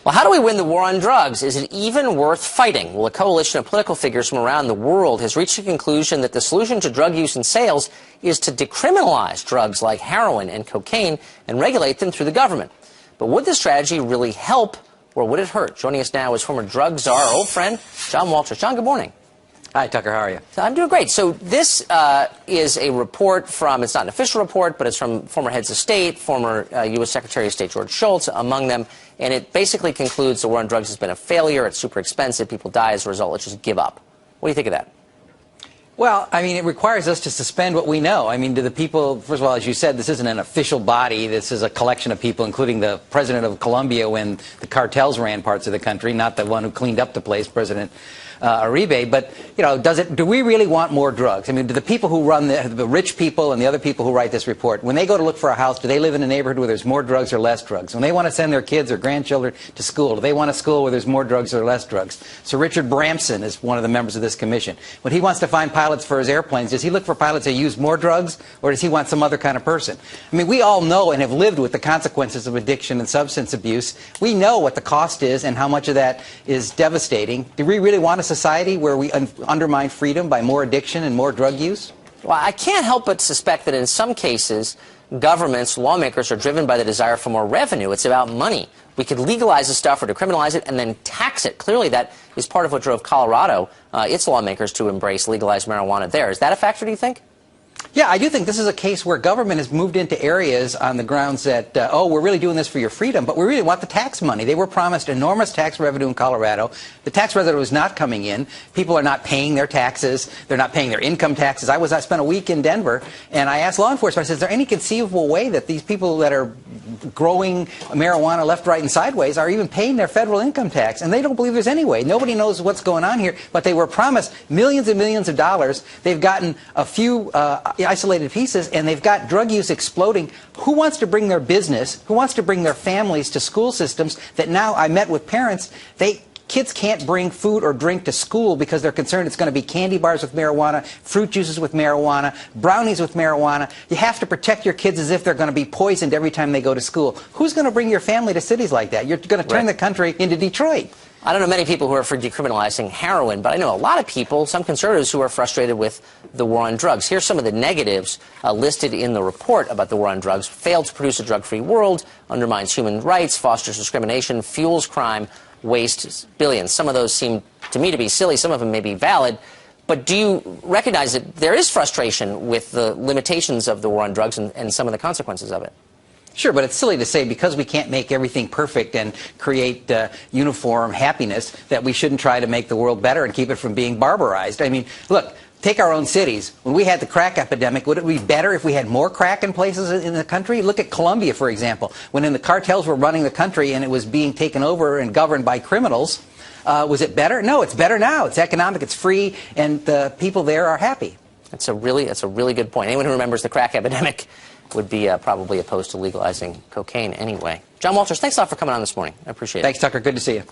Well, how do we win the war on drugs? Is it even worth fighting? Well, a coalition of political figures from around the world has reached the conclusion that the solution to drug use and sales is to decriminalize drugs like heroin and cocaine and regulate them through the government. But would this strategy really help, or would it hurt? Joining us now is former drug czar, old friend, John Walters. John, good morning. Hi, Tucker. How are you? I'm doing great. So this is a report from, it's not an official report, but it's from former heads of state, former U.S. Secretary of State George Shultz, among them. And it basically concludes the war on drugs has been a failure. It's super expensive. People die as a result. Let's just give up. What do you think of that? Well, I mean, it requires us to suspend what we know. I mean, to the people, first of all, as you said, this isn't an official body. This is a collection of people, including the president of Colombia when the cartels ran parts of the country, not the one who cleaned up the place, President Uribe. But, you know, do we really want more drugs? I mean, do the people who run the rich people and the other people who write this report, when they go to look for a house, do they live in a neighborhood where there's more drugs or less drugs? When they want to send their kids or grandchildren to school, do they want a school where there's more drugs or less drugs? So Richard Branson is one of the members of this commission. When he wants to find pilots for his airplanes, does he look for pilots that use more drugs, or does he want some other kind of person? I mean, we all know and have lived with the consequences of addiction and substance abuse. We know what the cost is and how much of that is devastating. Do we really want a society where we undermine freedom by more addiction and more drug use? Well, I can't help but suspect that in some cases, governments, lawmakers are driven by the desire for more revenue. It's about money. We could legalize the stuff or decriminalize it and then tax it. Clearly, that is part of what drove Colorado, its lawmakers, to embrace legalized marijuana there. Is that a factor, do you think? Yeah, I do think this is a case where government has moved into areas on the grounds that, oh, we're really doing this for your freedom, but we really want the tax money. They were promised enormous tax revenue in Colorado. The tax revenue is not coming in. People are not paying their taxes. They're not paying their income taxes. I spent a week in Denver, and I asked law enforcement, I said, is there any conceivable way that these people that are growing marijuana left, right, and sideways are even paying their federal income tax? And they don't believe there's any way. Nobody knows what's going on here, but they were promised millions and millions of dollars. They've gotten a few isolated pieces, and they've got drug use exploding. Who wants to bring their business, who wants to bring their families to school systems that now, I met with parents, kids can't bring food or drink to school because they're concerned it's going to be candy bars with marijuana, fruit juices with marijuana, brownies with marijuana. You have to protect your kids as if they're going to be poisoned every time they go to school. Who's going to bring your family to cities like that? You're going to turn the country into Detroit. I don't know many people who are for decriminalizing heroin, but I know a lot of people, some conservatives, who are frustrated with the war on drugs. Here's some of the negatives listed in the report about the war on drugs. Failed to produce a drug-free world, undermines human rights, fosters discrimination, fuels crime, wastes billions. Some of those seem to me to be silly. Some of them may be valid. But do you recognize that there is frustration with the limitations of the war on drugs and some of the consequences of it? Sure, but it's silly to say because we can't make everything perfect and create uniform happiness that we shouldn't try to make the world better and keep it from being barbarized. I mean, look, take our own cities. When we had the crack epidemic, would it be better if we had more crack in places in the country? Look at Colombia, for example. When the cartels were running the country and it was being taken over and governed by criminals, was it better? No, it's better now. It's economic, it's free, and the people there are happy. That's a really good point. Anyone who remembers the crack epidemic would be probably opposed to legalizing cocaine anyway. John Walters, thanks a lot for coming on this morning. I appreciate it. Thanks, Tucker. Good to see you.